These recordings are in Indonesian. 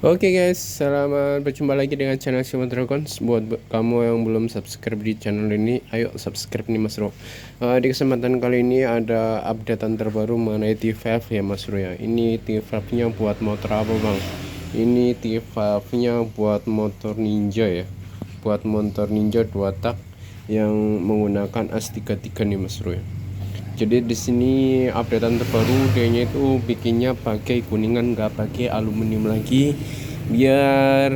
Oke guys, selamat berjumpa lagi dengan channel Simon Dragons. Buat kamu yang belum subscribe di channel ini, ayo subscribe nih Mas Bro. Di kesempatan kali ini ada updatean terbaru mengenai T5 ya Mas Bro ya. Ini T5 nya buat motor apa bang? Ini T5 nya buat motor Ninja ya. Buat motor Ninja 2 tak yang menggunakan AS33 nih Mas Bro ya. Jadi di sini updatean terbaru, dia itu bikinnya pakai kuningan, nggak pakai aluminium lagi, biar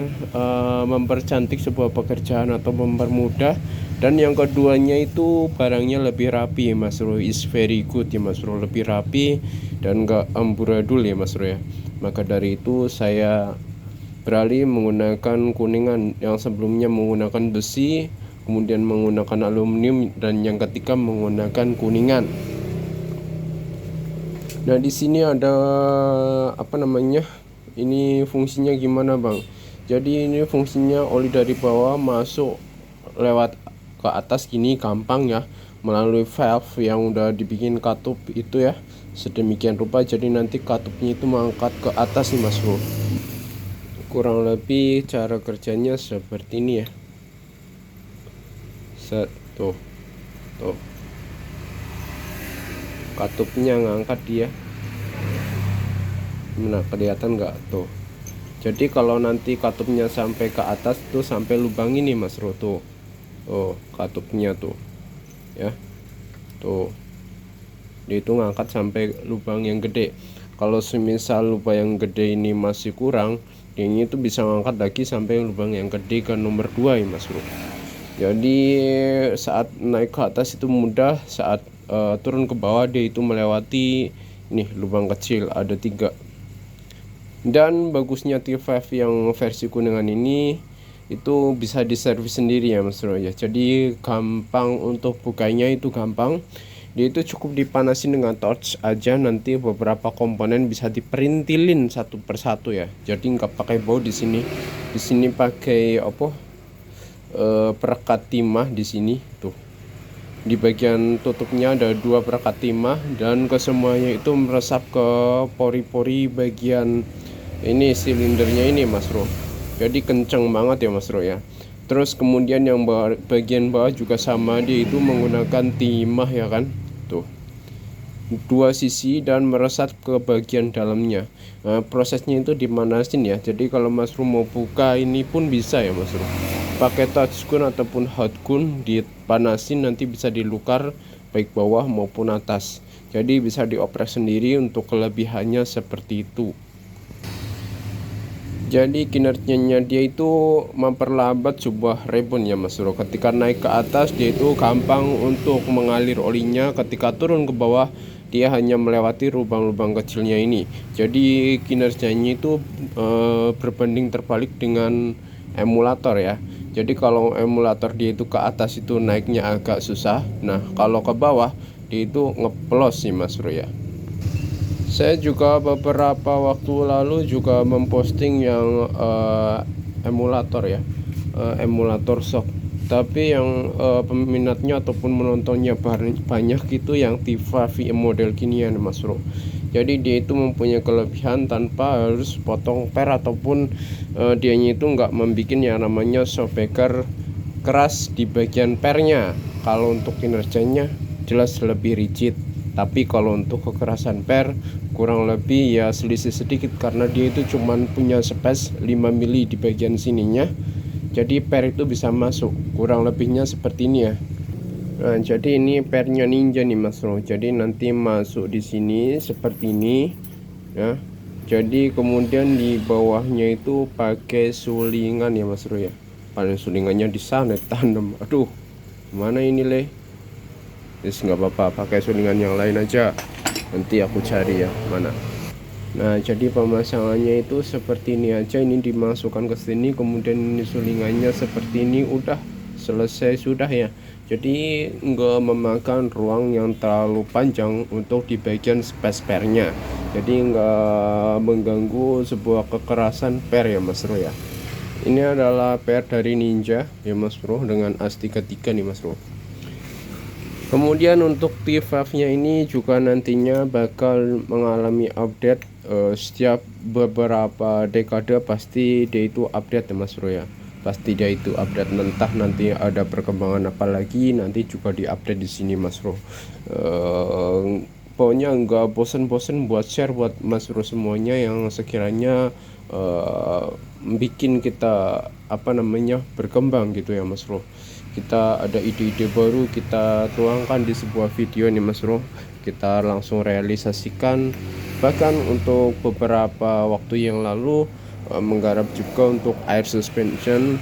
mempercantik sebuah pekerjaan atau mempermudah. Dan yang keduanya itu barangnya lebih rapi Mas Bro, is very good ya Mas Bro, lebih rapi dan nggak amburadul ya Mas Bro ya. Maka dari itu saya beralih menggunakan kuningan, yang sebelumnya menggunakan besi, kemudian menggunakan aluminium, dan yang ketiga menggunakan kuningan. Nah, di sini ada apa namanya? Ini fungsinya gimana, Bang? Jadi ini fungsinya oli dari bawah masuk lewat ke atas gini gampang ya, melalui valve yang udah dibikin katup itu ya. Sedemikian rupa jadi nanti katupnya itu mengangkat ke atas nih, Mas Bro. Kurang lebih cara kerjanya seperti ini ya. Set tuh. Tuh. Katupnya ngangkat dia. Nah, kelihatan nggak tuh? Jadi kalau nanti katupnya sampai ke atas tuh, sampai lubang ini Mas Bro tuh. Oh, katupnya tuh. Ya. Tuh. Dia itu ngangkat sampai lubang yang gede. Kalau semisal lubang yang gede ini masih kurang, ini tuh bisa ngangkat lagi sampai lubang yang gede ke nomor 2 ya Mas Bro. Jadi saat naik ke atas itu mudah, saat turun ke bawah dia itu melewati nih lubang kecil, ada 3. Dan bagusnya T5 yang versi kuningan ini itu bisa diservis sendiri ya Mas Bro ya. Jadi gampang untuk bukanya, itu gampang. Dia itu cukup dipanasin dengan torch aja, nanti beberapa komponen bisa diperintilin satu persatu ya. Jadi nggak pakai baut di sini. Di sini pakai apa? Perekat timah di sini tuh. Di bagian tutupnya ada 2 perekat timah, dan kesemuanya itu meresap ke pori-pori bagian ini silindernya ini Mas Bro. Jadi kenceng banget ya Mas Bro ya. Terus kemudian yang bagian bawah juga sama, dia itu menggunakan timah ya kan. Tuh. 2 sisi dan meresap ke bagian dalamnya. Nah, prosesnya itu dimanasin ya. Jadi kalau Mas Bro mau buka ini pun bisa ya Mas Bro. Pakai touch gun ataupun hot gun, dipanasin nanti bisa dilukar baik bawah maupun atas. Jadi bisa dioprek sendiri untuk kelebihannya seperti itu. Jadi kinerjanya dia itu memperlambat sebuah rebon ya Mas Bro. Ketika naik ke atas dia itu gampang untuk mengalir olinya, ketika turun ke bawah dia hanya melewati lubang-lubang kecilnya ini. Jadi kinerjanya itu berbanding terbalik dengan emulator ya. Jadi kalau emulator dia itu ke atas itu naiknya agak susah. Nah, kalau ke bawah dia itu ngeplos sih Mas Bro ya. Saya juga beberapa waktu lalu juga memposting yang emulator ya, emulator shock. Tapi yang peminatnya ataupun menontonnya banyak itu yang T5 VM model kinian Mas Bro. Jadi dia itu mempunyai kelebihan tanpa harus potong per, ataupun dianya itu nggak membuat yang namanya shockbreaker keras di bagian pernya. Kalau untuk kinerjanya jelas lebih rigid, tapi kalau untuk kekerasan per kurang lebih ya selisih sedikit, karena dia itu cuman punya space 5 mili di bagian sininya. Jadi per itu bisa masuk, kurang lebihnya seperti ini ya. Nah, jadi ini pernya Ninja nih Mas Bro. Jadi nanti masuk di sini seperti ini ya. Jadi kemudian di bawahnya itu pakai sulingan ya Mas Bro ya. Paling sulingannya di sana tanam. Aduh, mana ini le? Terus nggak apa-apa, pakai sulingan yang lain aja. Nanti aku cari ya mana. Nah, jadi pemasangannya itu seperti ini aja. Ini dimasukkan ke sini, kemudian ini sulingannya seperti ini, udah selesai sudah ya. Jadi nggak memakan ruang yang terlalu panjang untuk di bagian space pernya. Jadi nggak mengganggu sebuah kekerasan per ya Mas Bro ya. Ini adalah per dari Ninja ya Mas Bro, dengan AS33 nih Mas Bro. Kemudian untuk T5-nya ini juga nantinya bakal mengalami update setiap beberapa dekade, pasti dia itu update ya Mas Bro ya. Pasti dia itu update, entah nanti ada perkembangan apa lagi nanti juga diupdate di sini Mas Bro. Pokoknya nggak bosen-bosen buat share buat Mas Bro semuanya yang sekiranya bikin kita apa namanya berkembang gitu ya Mas Bro. Kita ada ide-ide baru kita tuangkan di sebuah video nih Mas Bro, kita langsung realisasikan. Bahkan untuk beberapa waktu yang lalu menggarap juga untuk air suspension,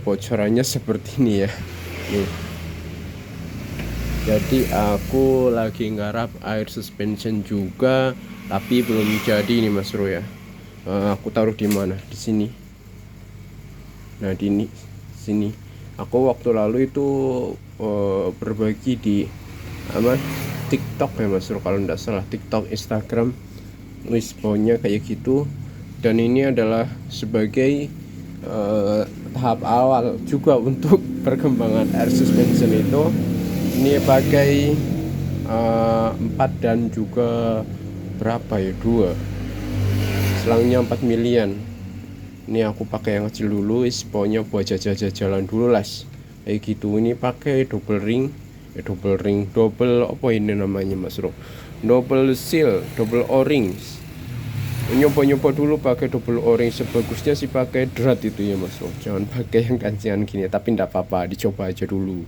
bocorannya seperti ini ya nih. Jadi aku lagi nggarap air suspension juga tapi belum jadi nih Mas Bro ya. Aku taruh di mana, di sini. Nah di sini aku waktu lalu itu berbagi di apa TikTok ya Mas Bro, kalau tidak salah TikTok, Instagram, responnya kayak gitu. Dan ini adalah sebagai tahap awal juga untuk perkembangan air suspension itu. Ini pakai 4 dan juga berapa ya, 2 selangnya 4 milian. Ini aku pakai yang kecil dulu, pokoknya buat jalan dulu las kayak gitu. Ini pakai double ring, double apa ini namanya Mas Bro, double seal, double o-ring. Nyoba dulu pakai double o-ring, sebagusnya sih pakai drat itu ya Mas Bro, jangan pakai yang kancingan gini, tapi enggak apa-apa, dicoba aja dulu.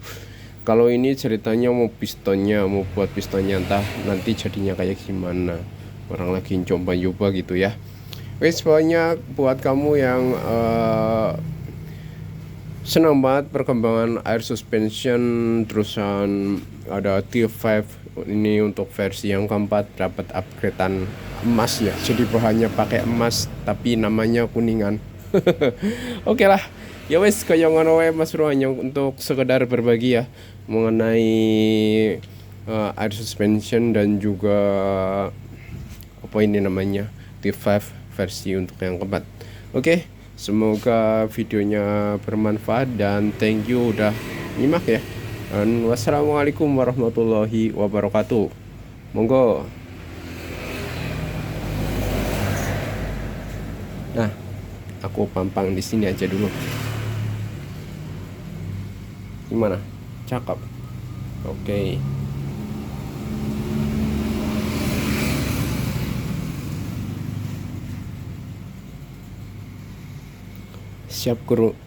Kalau ini ceritanya mau pistonnya, mau buat pistonnya, entah nanti jadinya kayak gimana, orang lagi coba gitu ya. Wes, pokoknya buat kamu yang senang banget perkembangan air suspension, terusan ada T5 ini untuk versi yang keempat, dapat upgradean emas ya, jadi bahannya pakai emas tapi namanya kuningan. Oke lah, ya wes kayak ngono wae Mas Bro, hanya untuk sekedar berbagi ya mengenai air suspension dan juga apa ini namanya T5 versi untuk yang keempat. Oke, semoga videonya bermanfaat dan thank you udah nyimak ya. Dan wassalamualaikum warahmatullahi wabarakatuh. Monggo. Nah, aku pampang di sini aja dulu. Gimana? Cakep. Oke.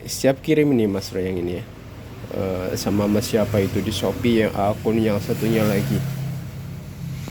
Siap kirim ini Mas Bro yang ini ya. Sama Mas siapa itu di Shopee, yang akun yang satunya lagi.